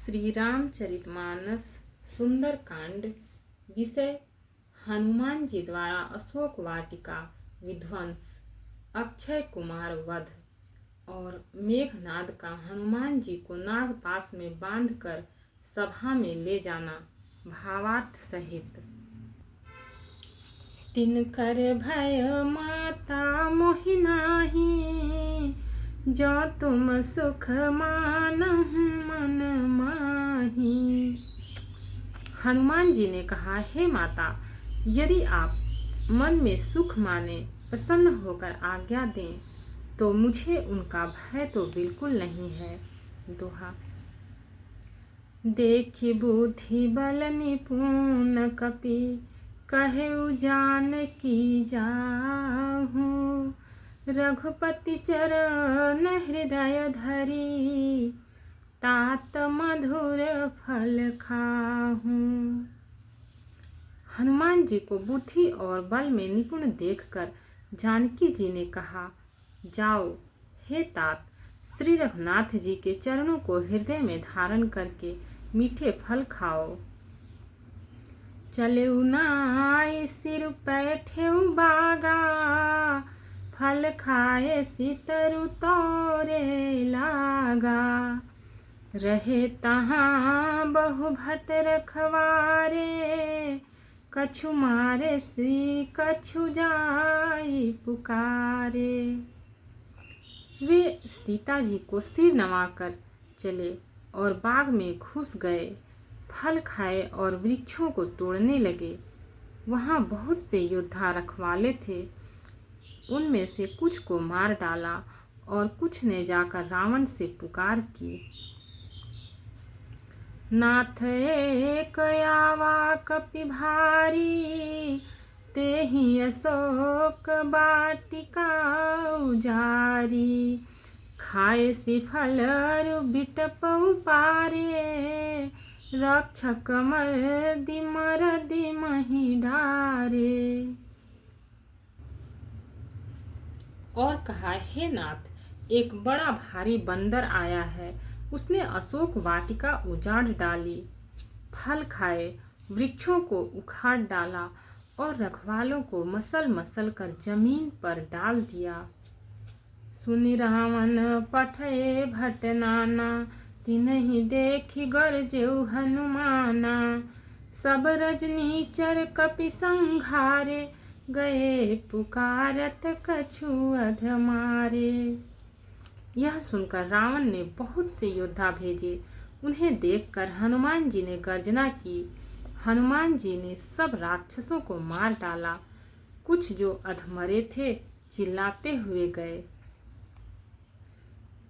श्री रामचरितमानस सुंदरकांड। विषय हनुमान जी द्वारा अशोक वाटिका विध्वंस, अक्षय कुमार वध और मेघनाद का हनुमान जी को नागपाश में बांधकर सभा में ले जाना। भावार्थ सहित। तिनकर भय माता मोहि नाहि, जो तुम सुख मानहु मन माही। हनुमान जी ने कहा, हे माता, यदि आप मन में सुख माने प्रसन्न होकर आज्ञा दें तो मुझे उनका भय तो बिल्कुल नहीं है। दोहा। देखि बुद्धि बल निपुण कपि, कहेउ जानकी जाहु। रघुपति चरण हृदय धरि, तात मधुर फल खाहू। हनुमान जी को बुद्धि और बल में निपुण देखकर जानकी जी ने कहा, जाओ हे तात, श्री रघुनाथ जी के चरणों को हृदय में धारण करके मीठे फल खाओ। चलेउ नाइ सिर पैठेउ बागा, फल खाए सितरु तोरे लागा। रहे तहाँ बहु भट रखवारे, कछु मारे श्री कछु जाई पुकारे। वे सीता जी को सिर नवाकर चले और बाग में घुस गए, फल खाए और वृक्षों को तोड़ने लगे। वहाँ बहुत से योद्धा रखवाले थे, उनमें से कुछ को मार डाला और कुछ ने जाकर रावण से पुकार की, नाथ एक आवा कपि भारी, तेहि अशोक वाटिका उजारी। खाए सि फल बिटपउ पारे, रक्षक मरदि महि डारे। और कहा, हे नाथ, एक बड़ा भारी बंदर आया है, उसने अशोक वाटिका उजाड़ डाली, फल खाए, वृक्षों को उखाड़ डाला और रखवालों को मसल मसल कर जमीन पर डाल दिया। सुनि रावण पठए भट नाना, तिन्हि देखि गरजेउ हनुमाना। सब रजनीचर कपि संघारे, गए पुकारत कछु अध मारे। यह सुनकर रावण ने बहुत से योद्धा भेजे। उन्हें देखकर हनुमान जी ने गर्जना की। हनुमान जी ने सब राक्षसों को मार डाला। कुछ जो अधमरे थे चिल्लाते हुए गए।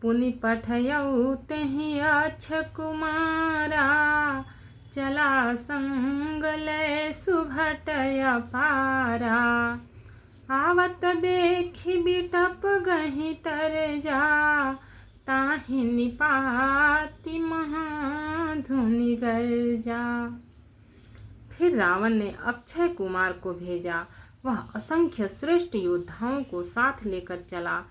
पुनि पठयउ तेहि अक्षय कुमारा, चला संग लै सुभट अपारा। आवत देखि बिटप गहि तर जा, ताहि निपाति महाधुनि गर्जा। फिर रावण ने अक्षय कुमार को भेजा। वह असंख्य श्रेष्ठ योद्धाओं को साथ लेकर चला।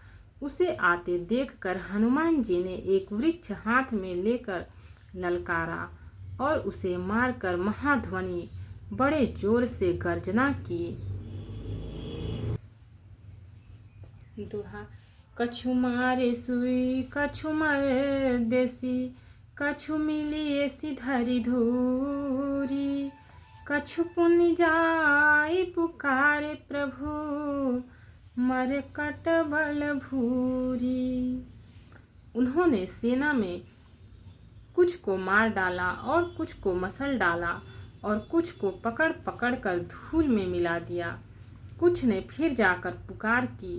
उसे आते देखकर हनुमान जी ने एक वृक्ष हाथ में लेकर ललकारा और उसे मारकर महाध्वनि बड़े जोर से गर्जना की। दोहा। कछु मारे सुई कछु मर देसी, कछु मिलिए सिधरि धूरी। कछु पुनि जाई पुकारे प्रभु, मरकट बल भूरी। उन्होंने सेना में कुछ को मार डाला और कुछ को मसल डाला और कुछ को पकड़ पकड़ कर धूल में मिला दिया। कुछ ने फिर जाकर पुकार की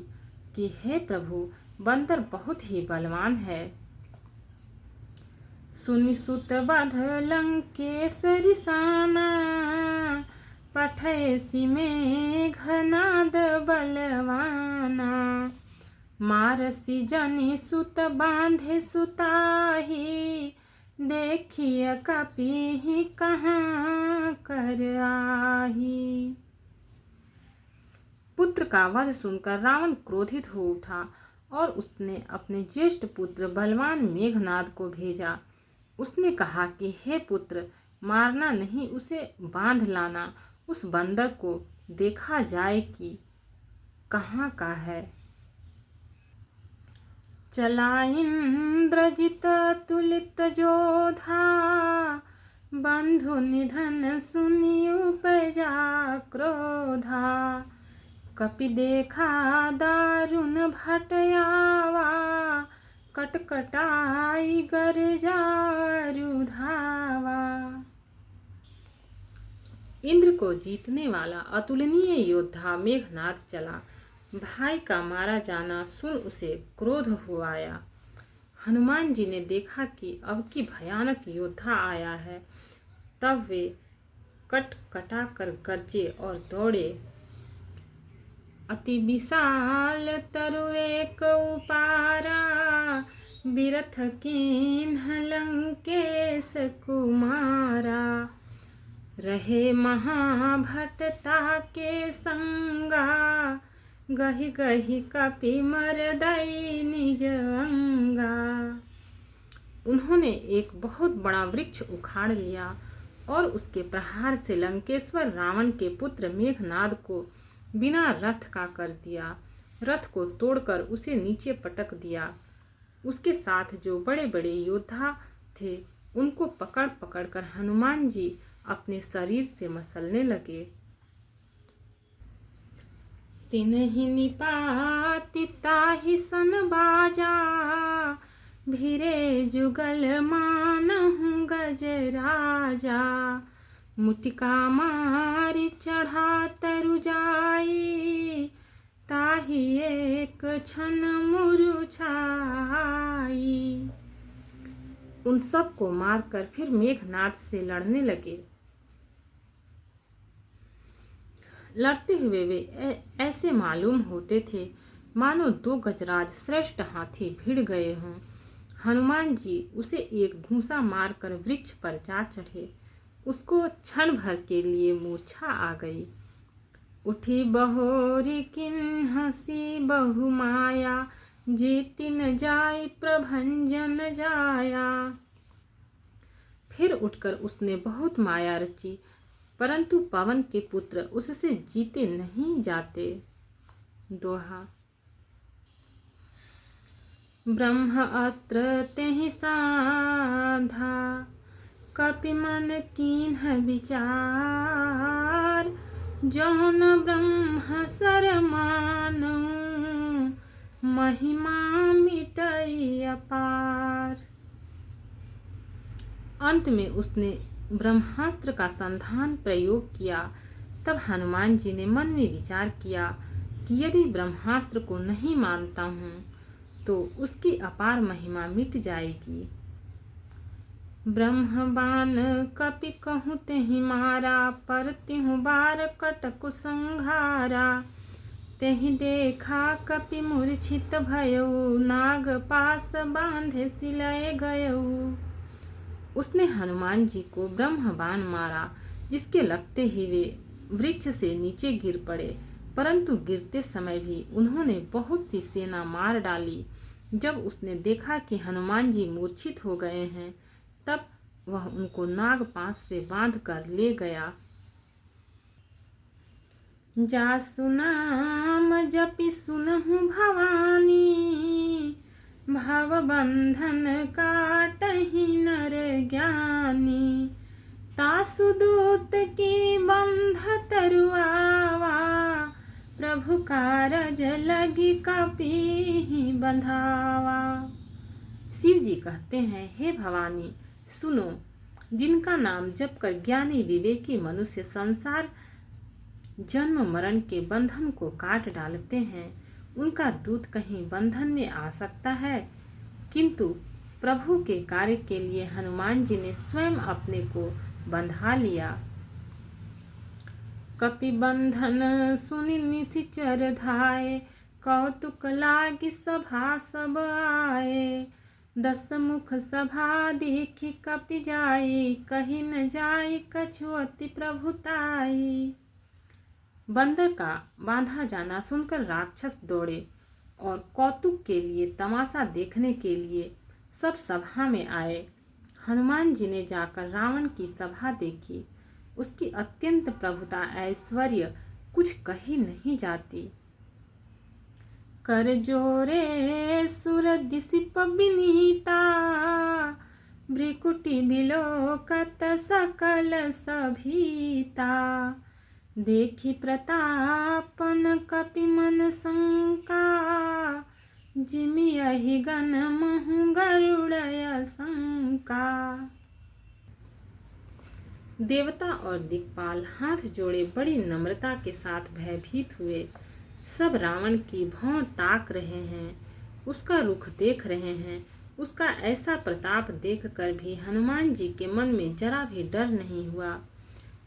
कि हे प्रभु, बंदर बहुत ही बलवान है। सुनि सुत बध लंकेश रिसाना, पठय सि मेघनाद बलवाना। मारसि जनि सुत बांधे सुताही, देखिय कपि कहाँ कर आही। पुत्र का वध सुनकर रावण क्रोधित हो उठा और उसने अपने ज्येष्ठ पुत्र बलवान मेघनाद को भेजा। उसने कहा कि हे पुत्र, मारना नहीं, उसे बांध लाना। उस बंदर को देखा जाए कि कहाँ का है। चला इंद्रजित तुलित जोधा, बंधु निधन सुनि उपजा क्रोधा। कपि देखा दारुण भटयावा, कटकटाई गरजारु धावा। इंद्र को जीतने वाला अतुलनीय योद्धा मेघनाद चला। भाई का मारा जाना सुन उसे क्रोध हो आया। हनुमान जी ने देखा कि अब की भयानक योद्धा आया है। तब वे कट कटा कर गरजे और दौड़े। अति विशाल तरु एक उपारा, बिरथ कीन्ह लंकेश कुमारा। रहे महाभटता के संगा, गहि गहि कपि मरदई निज अंगा। उन्होंने एक बहुत बड़ा वृक्ष उखाड़ लिया और उसके प्रहार से लंकेश्वर रावण के पुत्र मेघनाद को बिना रथ का कर दिया। रथ को तोड़कर उसे नीचे पटक दिया। उसके साथ जो बड़े बड़े योद्धा थे उनको पकड़ पकड़ कर हनुमान जी अपने शरीर से मसलने लगे। तिन्हि निपाति ताहि सन बाजा, भिरे जुगल मानहु गजराजा। मुटिका मारि चढ़ा तरु जाई, ताहि एक क्षण मुरुछाई। उन सब को मारकर फिर मेघनाद से लड़ने लगे। लड़ते हुए वे ऐसे मालूम होते थे मानो दो गजराज श्रेष्ठ हाथी भिड़ गए हों। हनुमान जी उसे एक घूंसा मारकर वृक्ष पर जा चढ़े। उसको क्षण भर के लिए मूर्छा आ गई। उठी बहोरी किन्हसी बहु माया, जीति न जाय प्रभंजन जाया। फिर उठकर उसने बहुत माया रची, परंतु पवन के पुत्र उससे जीते नहीं जाते। दोहा। ब्रह्म अस्त्र तेहि साधा, कपि मन कीन्ह विचार। जौन ब्रह्म सर मानऊ, महिमा मिटई अपार। अंत में उसने ब्रह्मास्त्र का संधान प्रयोग किया। तब हनुमान जी ने मन में विचार किया कि यदि ब्रह्मास्त्र को नहीं मानता हूँ तो उसकी अपार महिमा मिट जाएगी। ब्रह्म बाण कपि कहूँ तेहि मारा, पर तिहु बार कटकु संघारा। तेहि देखा कपि मूर्छित भयउ, नाग पास बांधे सिलय गयउ। उसने हनुमान जी को ब्रह्म बाण मारा, जिसके लगते ही वे वृक्ष से नीचे गिर पड़े, परंतु गिरते समय भी उन्होंने बहुत सी सेना मार डाली। जब उसने देखा कि हनुमान जी मूर्छित हो गए हैं, तब वह उनको नागपाश से बांधकर ले गया। जासु नाम जपि सुनहु भवानी, भव बंधन काटहि नर ज्ञानी। तासु दूत की बंध तरुआवा, प्रभु कारज लगी कपि बंधावा। शिव जी कहते हैं, हे भवानी सुनो, जिनका नाम जप कर ज्ञानी विवेकी मनुष्य संसार जन्म मरण के बंधन को काट डालते हैं, उनका दूत कहीं बंधन में आ सकता है? किंतु प्रभु के कार्य के लिए हनुमान जी ने स्वयं अपने को बंधा लिया। कपि बंधन सुनि निशिचर धाये, कौतुक लागी सभा सब आए। 10 मुख सभा देखि कपि जाई, कही न जाई कछु अति प्रभुताई। बंदर का बांधा जाना सुनकर राक्षस दौड़े और कौतुक के लिए, तमाशा देखने के लिए सब सभा में आए। हनुमान जी ने जाकर रावण की सभा देखी। उसकी अत्यंत प्रभुता ऐश्वर्य कुछ कही नहीं जाती। कर जोरे सुर दिसिप बिनीता, भ्रिकुटि बिलोकत सकल सभीता। देखी प्रतापन कपि मन शंका, जिमि यही गण महु गरुड़य शंका। देवता और दिक्पाल हाथ जोड़े बड़ी नम्रता के साथ भयभीत हुए। सब रावण की भौं ताक रहे हैं, उसका रुख देख रहे हैं। उसका ऐसा प्रताप देखकर भी हनुमान जी के मन में जरा भी डर नहीं हुआ।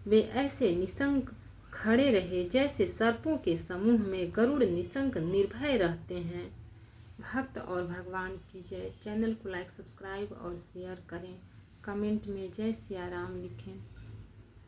वे ऐसे निशंक खड़े रहे जैसे सर्पों के समूह में गरुड़ निशंक निर्भय रहते हैं। भक्त और भगवान की जय। चैनल को लाइक, सब्सक्राइब और शेयर करें। कमेंट में जय सिया राम लिखें।